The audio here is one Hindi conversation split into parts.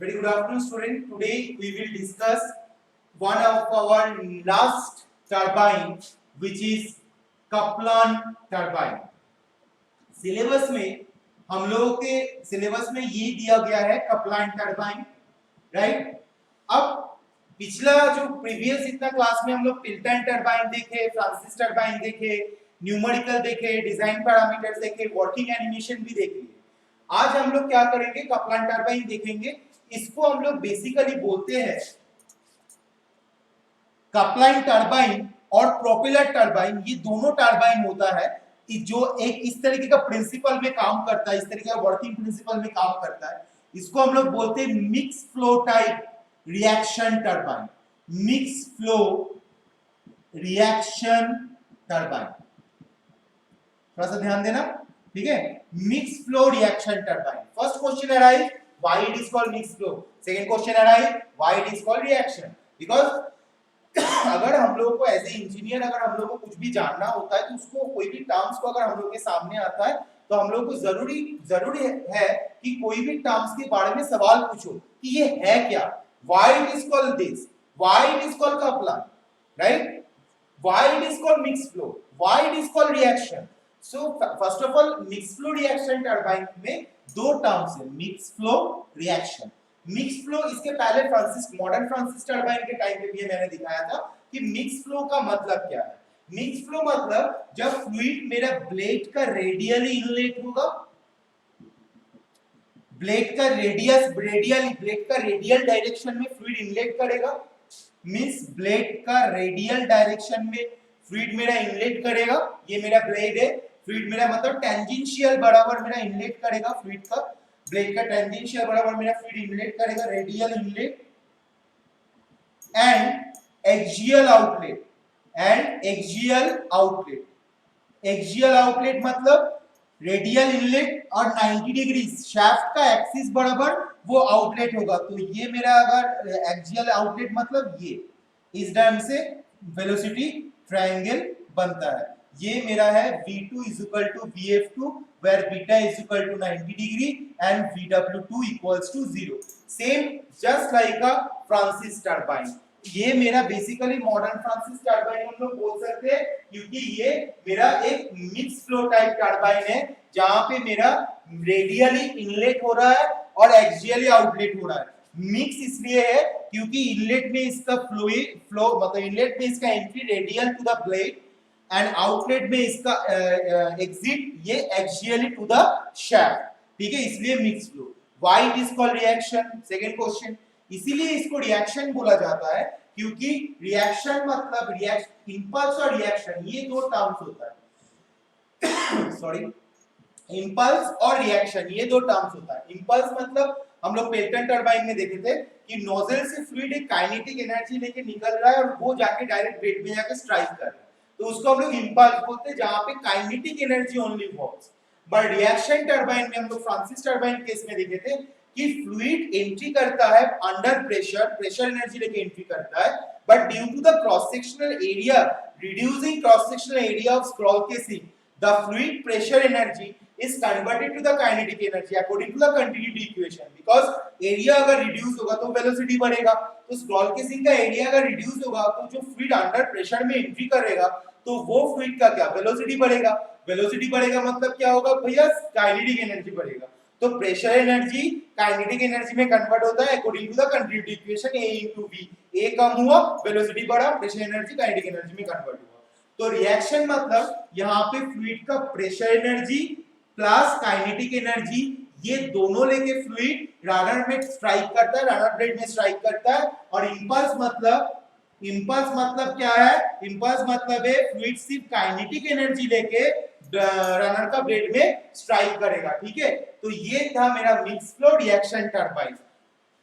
Very good afternoon, student. Today we will discuss one of our last turbine, which is Kaplan turbine. Syllabus में हम लोगों के सिलेबस में ये दिया गया है कपलान टरबाइन, राइट। अब पिछला जो प्रीवियस इतना क्लास में हम लोग पिल्टन टरबाइन देखे, फ्रांसिस टरबाइन देखे, न्यूमेरिकल देखे, डिजाइन पैरामीटर्स देखे, वर्किंग एनिमेशन भी देखे। आज हम लोग क्या करेंगे, कपलान टरबाइन देखेंगे। इसको हम लोग बेसिकली बोलते हैं कपलान टरबाइन और प्रोपेलर टरबाइन। ये दोनों टरबाइन होता है जो एक इस तरीके का प्रिंसिपल में काम करता है, इस तरीके का वर्किंग प्रिंसिपल में काम करता है। इसको हम लोग बोलते हैं mix flow type reaction turbine, mix flow reaction turbine. थोड़ा सा ध्यान देना, ठीक है। Mix flow reaction turbine. First question arise, why it is called mixed flow. Second question arise, why it is called reaction. Because अगर हम लोगों को एज ए इंजीनियर अगर हम लोगों को कुछ भी जानना होता है तो उसको कोई भी टर्म्स को अगर हम लोग के सामने आता है तो हम लोग को जरूरी है कि कोई भी टर्म्स के बारे में सवाल पूछो कि ये है क्या, why it is called this, why it is called Kaplan, right, why it is called mixed flow, why it is called reaction. So first of all mixed flow reaction turbine में दो टर्म्स है, mix flow reaction. Mix flow इसके पहले मॉडर्न फ्रांसिस टरबाइन के टाइम पे भी मैंने दिखाया था कि मिक्स फ्लो का मतलब क्या है। मिक्स फ्लो मतलब जब फ्लूइड मेरा ब्लेड का रेडियली इनलेट होगा, ब्लेड का रेडियल डायरेक्शन में फ्लूइड इनलेट करेगा, मींस ब्लेड का रेडियल डायरेक्शन में फ्लूइड मेरा इनलेट करेगा। ये मेरा ब्लेड है, फ्लूइड मेरा मतलब टेंजेंशियल बराबर मेरा इनलेट करेगा, फ्लूइड का ब्लेड का टेंजेंशियल बराबर मेरा फ्लूइड इनलेट करेगा, radial inlet and axial outlet, axial outlet मतलब रेडियल इनलेट और 90 डिग्री शाफ्ट का एक्सिस बराबर वो आउटलेट होगा। तो ये मेरा अगर एक्सियल आउटलेट मतलब ये इस ढंग से वेलोसिटी ट्रायंगल बनता है। ये मेरा है V2 is equal to VF2 where beta is equal to 90 degree and VW2 equals to 0. Same just like a Francis turbine. ये मेरा बेसिकली मॉडर्न फ्रांसिस टरबाइन हम लोग बोल सकते हैं क्योंकि ये मेरा एक मिक्स फ्लो टाइप टरबाइन है जहां पे मेरा रेडियली इनलेट हो रहा है और एक्सियली आउटलेट हो रहा है। मिक्स इसलिए है क्योंकि इनलेट में इसका फ्लो मतलब इनलेट में इसका entry radial to the blade and outlet में इसका एग्जिट ये एक्सियली टू द शाफ्ट, ठीक है, इसलिए mix flow. Why it is called reaction, second question. इसीलिए इसको रिएक्शन बोला जाता है क्योंकि रिएक्शन मतलब इंपल्स और रिएक्शन ये दो टर्म्स होता है सॉरी, इंपल्स और रिएक्शन ये दो टर्म्स होता है। इंपल्स मतलब हम लोग पेल्टन टरबाइन में देखे थे कि नोजल से फ्लूइड एक काइनेटिक एनर्जी लेके निकल रहा है और वो जाके डायरेक्ट ब्लेड में जाके स्ट्राइक कर रहा है, तो उसको हम लोग इंपल्स बोलते हैं जहां पे kinetic energy only works. But reaction turbine में हम लोग फ्रांसिस टरबाइन केस में देखे थे कि फ्लूइड एंट्री करता है अंडर प्रेशर एनर्जी लेके एंट्री करता है, but due to the cross sectional area reducing cross sectional area of scroll casing the fluid pressure energy is converted to the kinetic energy according to the continuity equation. Because area अगर reduce होगा तो velocity बढ़ेगा, तो scroll casing का area अगर reduce होगा तो जो fluid under pressure में entry करेगा तो वो fluid का क्या velocity बढ़ेगा, velocity बढ़ेगा मतलब क्या होगा भैया, kinetic energy बढ़ेगा। तो pressure energy kinetic energy में convert होता है according to the continuity equation A into V। A कम हुआ velocity बढ़ा, pressure energy kinetic energy में convert हुआ। तो reaction मतलब यहाँ पे fluid का pressure energy plus kinetic energy ये दोनों लेके फ्लूइड रनर में स्ट्राइक करता है, रनर ब्लेड में स्ट्राइक करता है। और इंपल्स मतलब क्या है, इंपल्स मतलब है फ्लूइड सिर्फ काइनेटिक एनर्जी लेके रनर का ब्लेड में स्ट्राइक करेगा, ठीक है। तो ये था मेरा मिक्स फ्लो रिएक्शन टरबाइन।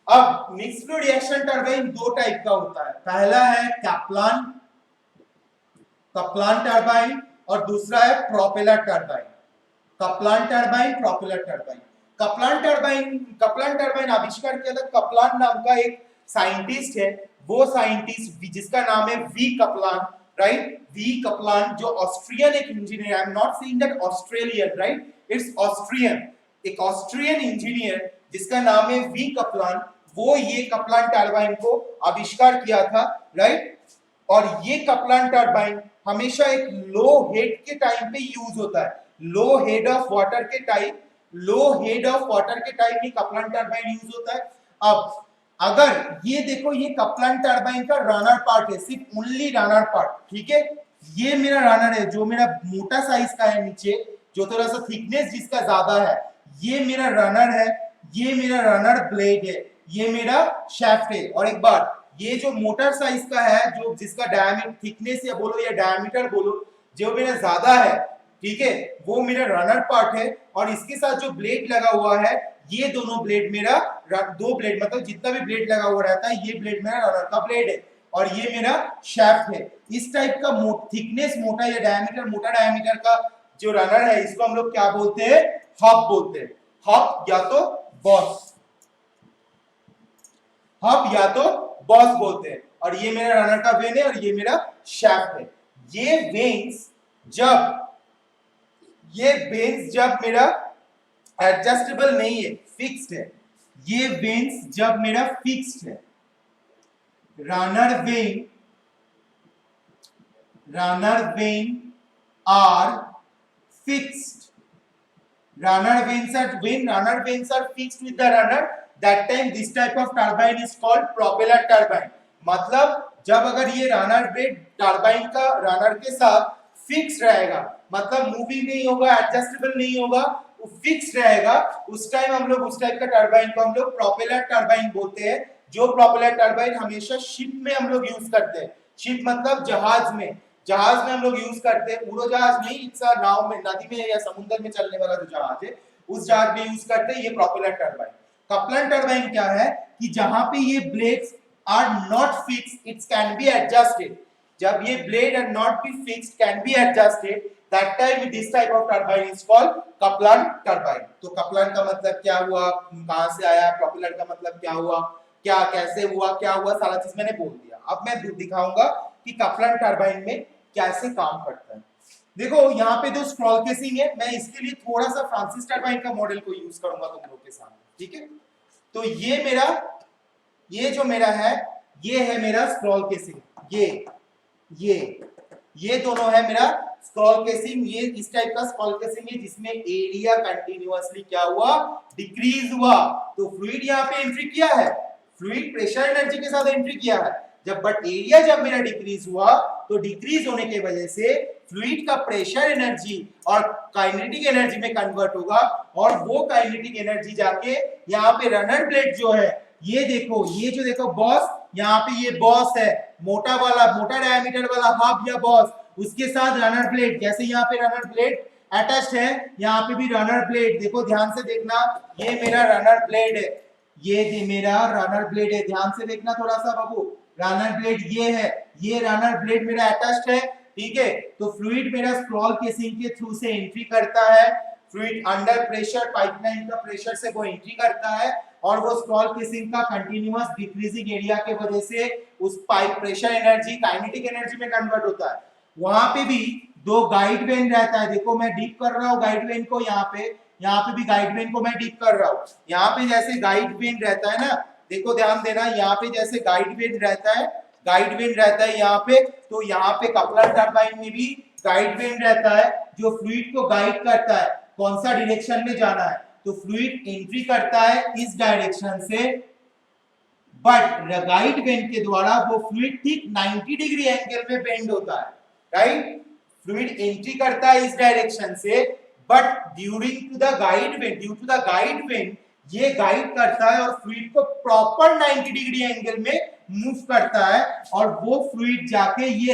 अब मिक्स फ्लो रिएक्शन टरबाइन दो टाइप का होता है, पहला है कपलान टरबाइन और दूसरा है propeller turbine. Kaplan turbine, propeller turbine. Kaplan turbine आविष्कार किया था कपलान नाम का एक साइंटिस्ट है, वो साइंटिस्ट जिसका नाम है V Kaplan, right. V Kaplan जो ऑस्ट्रियन एक engineer, I am not saying that Australian, right, it's Austrian, एक ऑस्ट्रियन इंजीनियर जिसका नाम है वी कपलान, वो ये कपलान टरबाइन को आविष्कार किया था, राइट। और ये कपलान टरबाइन हमेशा एक लो हेड के टाइम पे यूज होता है, लो हेड ऑफ वाटर के time, low head of water के टाइम ये कपलान टरबाइन यूज होता है। अब अगर ये देखो, ये कपलान टरबाइन का रनर पार्ट है, सिर्फ ओनली रनर पार्ट, ठीक है। ये मेरा रनर है जो मेरा मोटा साइज का है, नीचे जो थोड़ा सा थिकनेस जिसका ज्यादा है, ये मेरा रनर है, ये मेरा रनर ब्लेड है, ये मेरा शैफ्ट है। और एक बार ये जो मोटर साइज का है, जो जिसका डायमीटर थिकनेस या बोलो या डायमीटर बोलो जो मेरा ज्यादा है, ठीक है, वो मेरा रनर पार्ट है। और इसके साथ जो ब्लेड लगा हुआ है, ये दोनों ब्लेड मेरा, दो ब्लेड मतलब जितना भी ब्लेड लगा हुआ रहता है, ये ब्लेड मेरा रनर का ब्लेड है और ये मेरा शैफ्ट है। इस टाइप का थिकनेस मोटा या डायमीटर मोटा डायमीटर का जो रनर है, इसको हम लोग क्या बोलते हैं, हब बोलते हैं। हब या तो बॉस, हब या तो बॉस बोलते हैं। और ये मेरा रनर का वेन है और ये मेरा शैफ्ट है। ये वेन्स जब मेरा एडजस्टेबल नहीं है, फिक्स्ड है, ये वेन्स जब मेरा फिक्स्ड है, runner vane are fixed, runner vanes are fixed with the runner, that time this type of turbine is called propeller turbine। मतलब जब अगर ये रनर ब्लेड टरबाइन का रनर के साथ फिक्स रहेगा, मतलब मूविंग नहीं होगा, एडजस्टेबल नहीं होगा, फिक्स रहेगा, उस टाइम हम लोग उस टाइप का टरबाइन को हम लोग प्रोपेलर टरबाइन बोलते हैं। जो प्रोपेलर टरबाइन हमेशा शिप में हम लोग यूज करते हैं, शिप मतलब जहाज में हम लोग यूज करते हैं, उड़ोजहाज नहीं, इट्स अ नाव में, नदी में या समुद्र में चलने वाला जो जहाज है, उस जहाज में यूज करते हैं ये प्रोपेलर टरबाइन। कपलान टरबाइन क्या है कि जहां पे ये blades are not fixed, it's can be adjusted. जब ये blade are not be fixed, can be adjusted, that time this type of turbine is called Kaplan turbine. तो कपलान का मतलब क्या हुआ, कहां से आया, प्रोपेलर का मतलब क्या हुआ, क्या कैसे हुआ, क्या हुआ, सारा चीज मैंने बोल दिया। अब मैं दिखाऊंगा कि कपलान टरबाइन में कैसे काम करता है। देखो यहाँ पे जो स्क्रॉल केसिंग है, मैं इसके लिए थोड़ा सा फ्रांसिस टरबाइन का मॉडल को यूज करूंगा तुम लोग के सामने, ठीक है। तो ये जो मेरा है, ये है मेरा स्क्रॉल केसिंग, ये दोनों है मेरा स्क्रॉल केसिंग। ये इस टाइप का स्क्रॉल केसिंग है जिसमें एरिया कंटिन्यूअसली क्या हुआ, डिक्रीज हुआ। तो फ्लूइड यहाँ पे एंट्री किया है, फ्लूइड प्रेशर एनर्जी के साथ एंट्री किया है, जब बट एरिया जब मेरा डिक्रीज हुआ, तो डिक्रीज होने की वजह से फ्लूइड का प्रेशर एनर्जी और काइनेटिक एनर्जी में कन्वर्ट होगा, और वो काइनेटिक एनर्जी जाके यहाँ पे रनर ब्लेड जो है, ये देखो, ये जो देखो बॉस, यहाँ पे ये बॉस है, मोटा डायमीटर वाला हब या बॉस, उसके साथ रनर ब्लेड, जैसे यहाँ पे रनर ब्लेड अटैच्ड है, यहाँ पे भी रनर ब्लेड, देखो ध्यान से देखना, ये मेरा रनर ब्लेड है, ये मेरा रनर ब्लेड है, ध्यान से देखना थोड़ा सा बाबू, रनर ब्लेड ये है, ये रनर ब्लेड मेरा अटैच्ड है, ठीक है। तो फ्लूइड मेरा स्क्रॉल केसिंग के थ्रू से एंट्री करता है, फ्लूइड अंडर प्रेशर, पाइपलाइन का प्रेशर से वो एंट्री करता है, और वो स्क्रॉल केसिंग का कंटीन्यूअस डिक्रीजिंग एरिया के वजह से उस pipe pressure energy kinetic energy में कन्वर्ट होता है। वहां पे भी दो गाइड वेन रहता है, देखो मैं डीप कर रहा हूँ गाइड वेन को, यहाँ पे भी गाइड वेन को मैं डीप कर रहा हूँ। यहाँ पे जैसे गाइड वेन रहता है ना, देखो ध्यान देना, यहाँ पे जैसे गाइड वेन रहता है यहाँ पे, तो यहाँ पे कपलर टरबाइन में भी गाइड वेन रहता है जो फ्लूइड को गाइड करता है कौन सा डायरेक्शन में जाना है। तो फ्लूइड एंट्री करता है इस डायरेक्शन से, बट गाइड वेन के द्वारा वो फ्लूइड ठीक 90 डिग्री एंगल में बेंड होता है, राइट। फ्लूइड एंट्री करता है इस डायरेक्शन से, but during to the guide vane ये गाइड करता है और फ्लूइड को प्रॉपर 90 डिग्री एंगल में मूव करता है, और वो फ्लूइड जाके ये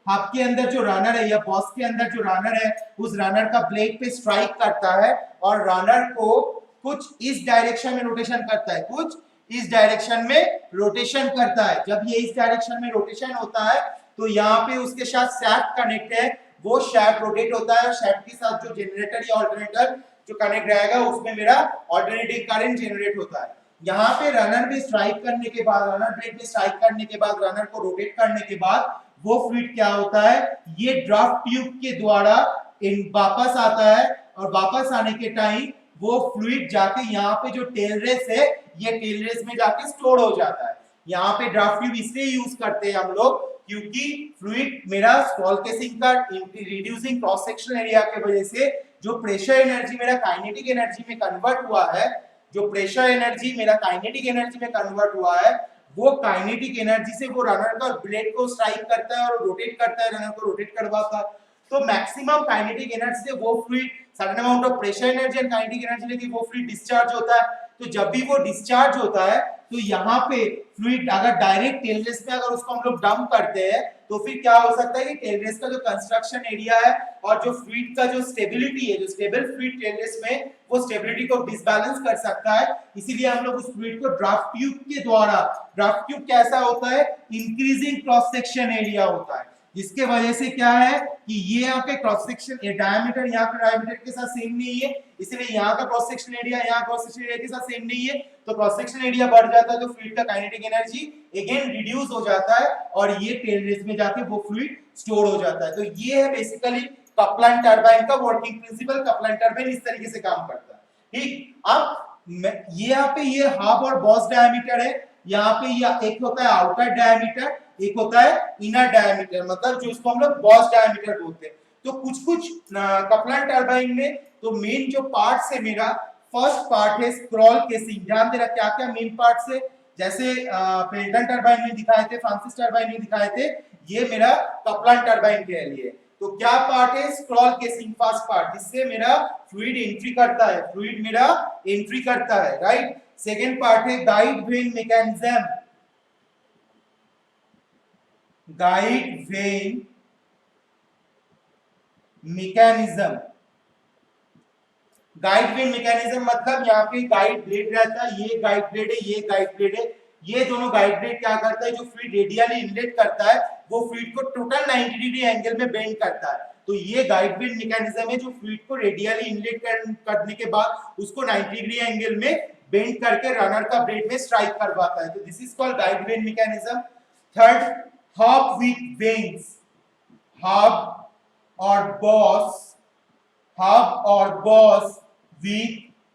हब के अंदर जो रनर है या बॉस के अंदर जो रनर है, उस रनर का ब्लेड पे स्ट्राइक करता है, और रनर को कुछ इस डायरेक्शन में रोटेशन करता है, कुछ इस डायरेक्शन में रोटेशन करता है। जब ये इस डायरेक्शन में रोटेशन होता है, तो यहाँ पे उसके साथ शैफ्ट कनेक्ट है, वो शैफ्ट रोटेट होता है, और शैफ्ट के साथ जो जनरेटर या ऑल्टरनेटर जो कनेक्ट रहेगा, उसमें मेरा ऑल्टरनेटिंग करंट जनरेट होता है। यहाँ पे रनर में स्ट्राइक करने के बाद, रनर ब्लेड में स्ट्राइक करने के बाद, रनर को रोटेट करने के बाद, वो फ्लूइड क्या होता है, ये ड्राफ्ट ट्यूब के द्वारा वापस आता है, और वापस आने के टाइम वो फ्लूइड जाके यहाँ पे जो टेल रेस है, ये टेल रेस में जाके स्टोर हो जाता है। यहाँ पे ड्राफ्ट ट्यूब इसलिए यूज करते हैं हम लोग क्योंकि फ्लूइड मेरा स्टॉल केसिंग का रिड्यूसिंग क्रॉस सेक्शनल एरिया के वजह से जो प्रेशर एनर्जी मेरा काइनेटिक एनर्जी में कन्वर्ट हुआ है, जो प्रेशर एनर्जी मेरा काइनेटिक एनर्जी में कन्वर्ट हुआ है, वो काइनेटिक एनर्जी से वो रनर का ब्लेड को स्ट्राइक करता है और रोटेट करता है, रनर को रोटेट करवाता है। तो मैक्सिमम काइनेटिक एनर्जी से वो fluid certain amount of pressure energy and kinetic energy लेके वो फ्लूइड डिस्चार्ज होता है। तो जब भी वो डिस्चार्ज होता है तो यहाँ पे फ्लूइड अगर डायरेक्ट टेल रेस में अगर उसको हम लोग डंप करते हैं तो फिर क्या हो सकता है कि टेल रेस का जो कंस्ट्रक्शन एरिया है और जो फ्लूइड का जो स्टेबिलिटी है, जो स्टेबल फ्लूइड टेल रेस में, वो स्टेबिलिटी को डिसबैलेंस कर सकता है। इसीलिए हम लोग उस फ्लूइड को ड्राफ्ट ट्यूब के द्वारा, ड्राफ्ट ट्यूब कैसा होता है, इंक्रीजिंग क्रॉस सेक्शन एरिया होता है, जिसके वजह से क्या है कि ये यहाँ पे क्रॉस सेक्शन डायमीटर यहाँ पे डायमीटर के साथ सेम नहीं है, इसलिए यहाँ का क्रॉस सेक्शन एरिया यहाँ क्रॉस सेक्शन एरिया के साथ सेम नहीं है। तो क्रॉस सेक्शन एरिया बढ़ जाता है तो फ्लूइड का काइनेटिक एनर्जी अगेन रिड्यूस हो जाता है और ये टेल रेस में जाके वो फ्लूइड स्टोर हो जाता है। तो ये है बेसिकली कपलान टरबाइन का वर्किंग प्रिंसिपल। कपलान टरबाइन इस तरीके से काम करता है। ठीक, अब ये यहाँ पे ये हाफ और बॉस डायमीटर है, यहाँ पे ये एक होता है आउटर डायमीटर, एक होता है इनर डायमीटर, मतलब जो इसको हम लोग बॉस डायमीटर बोलते हैं। तो कुछ कपलान टरबाइन में तो मेन जो पार्ट्स है मेरा, फर्स्ट पार्ट है स्क्रॉल केसिंग। ध्यान देना क्या क्या मेन पार्ट्स है, जैसे पेल्टन टरबाइन में दिखाए थे, फ्रांसिस टरबाइन में दिखाए थे, ये मेरा कपलान टरबाइन के लिए। तो क्या पार्ट है, स्क्रॉल केसिंग फर्स्ट पार्ट, जिससे मेरा फ्लूइड एंट्री करता है, फ्लूइड मेरा एंट्री करता है, राइट। सेकेंड पार्ट है guide when mechanism, guide when mechanism. Guide when mechanism मतलब यहाँ पे गाइड ब्लेड रहता है, ये गाइड ब्लेड है, ये गाइड ब्लेड है, ये दोनों गाइड ब्लेड क्या करता है, जो फ्लूइड रेडियली इनलेट करता है वो फ्लूइड को टोटल 90 डिग्री एंगल में बेंड करता है। तो ये गाइड वेन मैकेनिज्म है जो फ्लूइड को रेडियली इनलेट करने के बाद उसको 90 डिग्री एंगल में बेंड करके रनर का ब्लेड में स्ट्राइक करवाता है। तो this is called guide when mechanism. Third, hub with veins, hub और बॉस, हब और बॉस विथ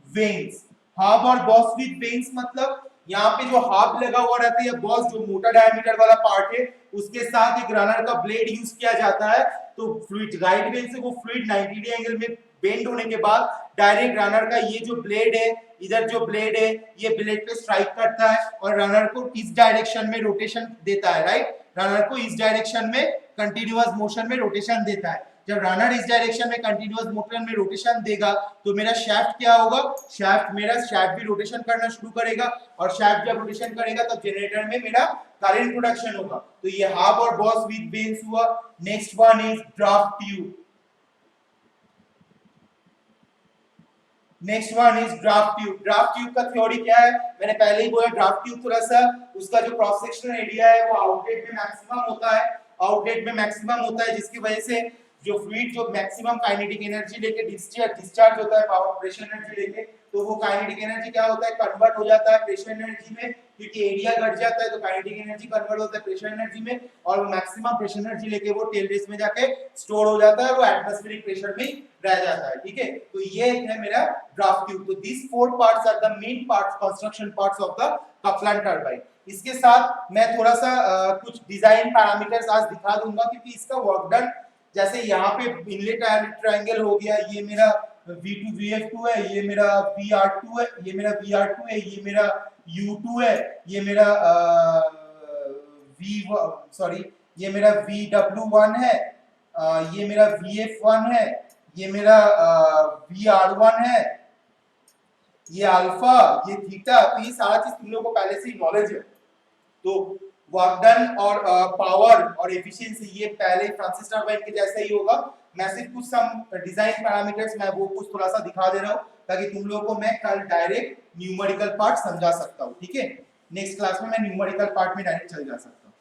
वेन्स। हब और बॉस विथ वेन्स मतलब यहाँ पे जो हब लगा हुआ रहता है, बॉस जो मोटा डायमीटर वाला पार्ट है, उसके साथ एक रनर का ब्लेड यूज किया जाता है। तो फ्लूइड गाइड वेन से वो फ्लूइड 90 डिग्री एंगल में बेंड होने के बाद डायरेक्ट रनर का ये जो ब्लेड है, इधर जो ब्लेड है, ये ब्लेड पे स्ट्राइक करता है और रनर को इस डायरेक्शन में रोटेशन देता है, राइट। रनर को इस डायरेक्शन में कंटिन्यूअस मोशन में रोटेशन देता है। जब रनर इस डायरेक्शन में कंटिन्यूअस मोशन में रोटेशन देगा तो मेरा शाफ्ट क्या होगा, शाफ्ट भी रोटेशन करना शुरू करेगा और शाफ्ट जब रोटेशन करेगा तो जनरेटर में मेरा करंट प्रोडक्शन होगा। तो ये हब और बॉस विथ वेन्स हुआ। Next one is draft tube. Next one is draft tube. Draft tube का थ्योरी क्या है, मैंने पहले ही बोला, ड्राफ्ट ट्यूब थोड़ा सा उसका जो क्रॉस सेक्शनल एरिया है वो आउटलेट में मैक्सिमम होता है, आउटलेट में मैक्सिमम होता है, जिसकी वजह से जो फ्लूइड जो मैक्सिमम काइनेटिक एनर्जी लेके डिस्चार्ज होता है, पावर प्रेशर एनर्जी लेके, तो वो काइनेटिक एनर्जी क्या होता है, कन्वर्ट हो जाता है प्रेशर एनर्जी में, क्योंकि एरिया घट जाता है तो काइनेटिक एनर्जी कन्वर्ट होता है प्रेशर एनर्जी में और वो मैक्सिमम प्रेशर एनर्जी लेके वो टेल रेस में जाके स्टोर हो जाता है, वो एटमॉस्फेरिक प्रेशर में रह जाता है। ठीक है, तो ये है मेरा ड्राफ्ट ट्यूब। तो this four parts are the main parts, construction parts of the Kaplan turbine. इसके साथ मैं थोड़ा सा कुछ डिजाइन पैरामीटर्स आज दिखा दूंगा, क्योंकि इसका वर्क डन, जैसे यहाँ पे इनलेट ट्रायंगल हो गया, ये मेरा V2 VF2 है, ये मेरा VR2 है, ये मेरा VR2 है, ये मेरा U2 है, ये मेरा ये मेरा VW1 है, ये मेरा VF1 है, ये मेरा VR1 है, ये अल्फा, ये थीटा। तो ये सारा चीज तुम लोगों को पहले से ही नॉलेज है। तो वर्क डन और पावर और एफिशिएंसी ये पहले फ्रांसिस टरबाइन के जैसा ही होगा। मैं सिर्फ कुछ सम डिजाइन पैरामीटर्स मैं वो कुछ थोड़ा सा दिखा दे रहा हूँ ताकि तुम लोगों को मैं कल डायरेक्ट न्यूमेरिकल पार्ट समझा सकता हूँ। ठीक है, नेक्स्ट क्लास में मैं न्यूमेरिकल पार्ट में डायरेक्ट चल जा सकता हूँ।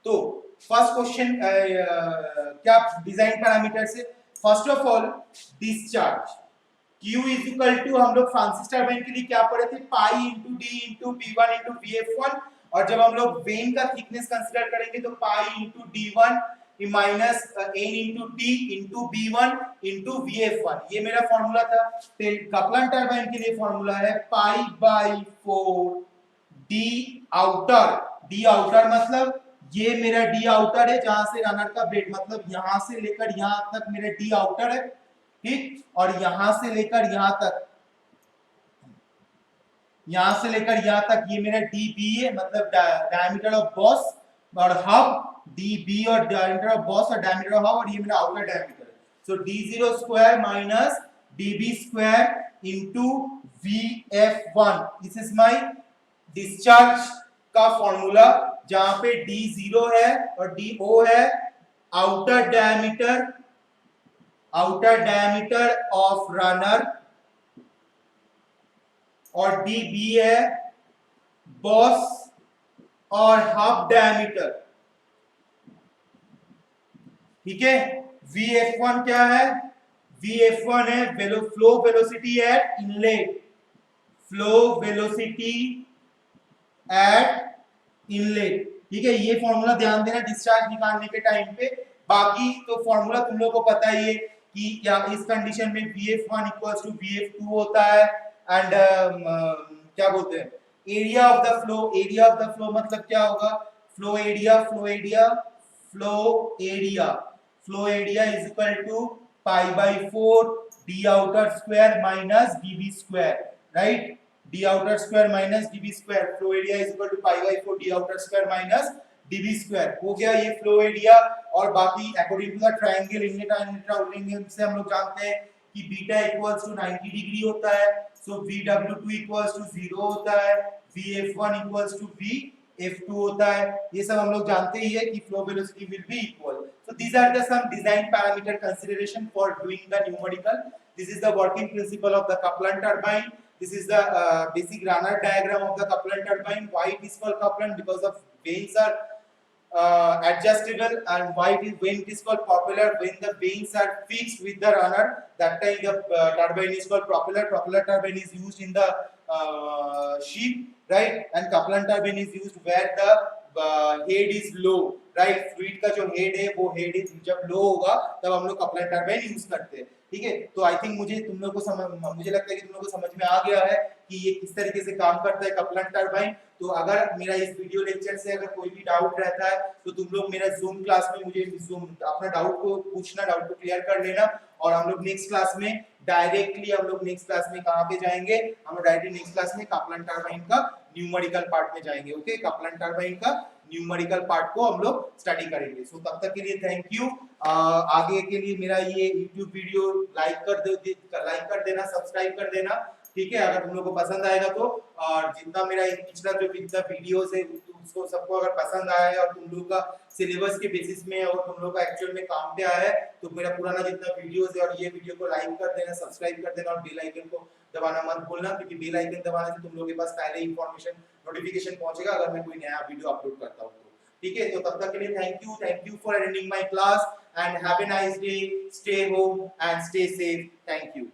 तो फर्स्ट क्वेश्चन क्या डिजाइन पैरामीटर्स है। First of all discharge Q is equal to, हम लोग फ्रांसिस टरबाइन के लिए क्या पढ़े थे, pi into D into P1 into VF1, और जब हम लोग वेन का थिकनेस कंसीडर करेंगे तो pi into D1 minus n into T into b1 into vf1, ये मेरा फॉर्मूला था। कपलन टरबाइन के लिए फॉर्मूला है पाई by 4 D outer. D outer मतलब ये मेरा डी आउटर है जहां से रनर का ब्लेड, मतलब यहां से लेकर यहां तक मेरा डी आउटर है, ठीक, और यहां से लेकर यहां तक, यहां से लेकर यहां तक ये मेरा डी बी है, मतलब डायमीटर ऑफ बॉस और हब, डी बी और डायमीटर ऑफ बॉस और डायमीटर ऑफ हब, और ये मेरा आउटर डायमीटर है। So D zero square minus D B square into V F one, this is my discharge का फॉर्मूला, जहां पे डी जीरो है और डी ओ है आउटर डायमीटर ऑफ रनर, और डी बी है बॉस और हाफ डायमीटर, ठीक है। Vf1 क्या है? Vf1 है flow velocity at inlet, flow velocity at inlet, ठीक है। ये फॉर्मूला ध्यान देना डिस्चार्ज निकालने के टाइम पे। बाकी तो फॉर्मूला तुम लोगों को पता ही है कि क्या इस कंडीशन में Vf1 इक्वल्स टू Vf2 होता है, एंड क्या बोलते हैं, area of the flow. Area of the flow मतलब क्या होगा? Flow area is equal to pi by 4 D outer square minus DB square, right. D outer square minus DB square, flow area is equal to pi by 4 D outer square minus DB square, हो गया ये फ्लो एरिया। और बाकी according to the triangle inlet and outlet से हम लोग जानते हैं कि बीटा इक्वल्स टू 90 डिग्री होता है, सो VW2 इक्वल्स टू 0 होता है, VF1 इक्वल्स टू VF2 होता है। ये सब हम लोग जानते ही है कि flow velocity will be equal. So these are the some design parameter consideration for doing the numerical. This is the working principle of the Kaplan turbine. This is the basic runner diagram of the Kaplan turbine. Why it is called Kaplan? Because the vanes are adjustable, and why it is, when it is called propeller, when the vanes are fixed with the runner, that time the turbine is called propeller. Propeller turbine is used in the ship, right? And Kaplan turbine is used where the head is low, right? Fluid का जो हेड है वो हेड जब लो होगा तब हम लोग कपलन टरबाइन यूज करते हैं, ठीक है। तो आई थिंक मुझे लगता है कि तुम लोगों को समझ में आ गया है कि ये किस तरीके से काम करता है कपलन टरबाइन। तो अगर मेरा इस वीडियो लेक्चर से अगर कोई भी डाउट रहता है तो तुम लोग मेरा जूम क्लास में मुझे अपना डाउट को पूछना, डाउट को क्लियर कर लेना, और हम लोग नेक्स्ट क्लास में डायरेक्टली कहां पे जाएंगे? हम लोग डायरेक्टली नेक्स्ट क्लास में कपलन टरबाइन का न्यूमेरिकल पार्ट में जाएंगे, ओके। कपलन टरबाइन का न्यूमेरिकल पार्ट को हम लोग स्टडी करेंगे। सो तब तक के लिए थैंक यू। आगे के लिए मेरा ये YouTube वीडियो लाइक कर देना, सब्सक्राइब कर देना, ठीक है, अगर तुम लोग को पसंद आएगा तो। और जितना मेरा पिछला जो वीडियोस है उसको सबको अगर पसंद आया है और तुम लोग का सिलेबस के बेसिस में और तुम लोग का एक्चुअल में काम पे आया है तो मेरा पुराना जितना वीडियोस है और ये वीडियो को लाइक कर देना, सब्सक्राइब कर देना, और बेल आइकन को दबाना मत भूलना, क्योंकि बेल आइकन दबाने से तुम लोगों के पास पहले इंफॉर्मेशन नोटिफिकेशन पहुंचेगा अगर मैं कोई नया वीडियो अपलोड करता हूं तो, ठीक है। तो तब तक के लिए thank you for attending my class, and have a nice day, stay home and stay safe, thank you.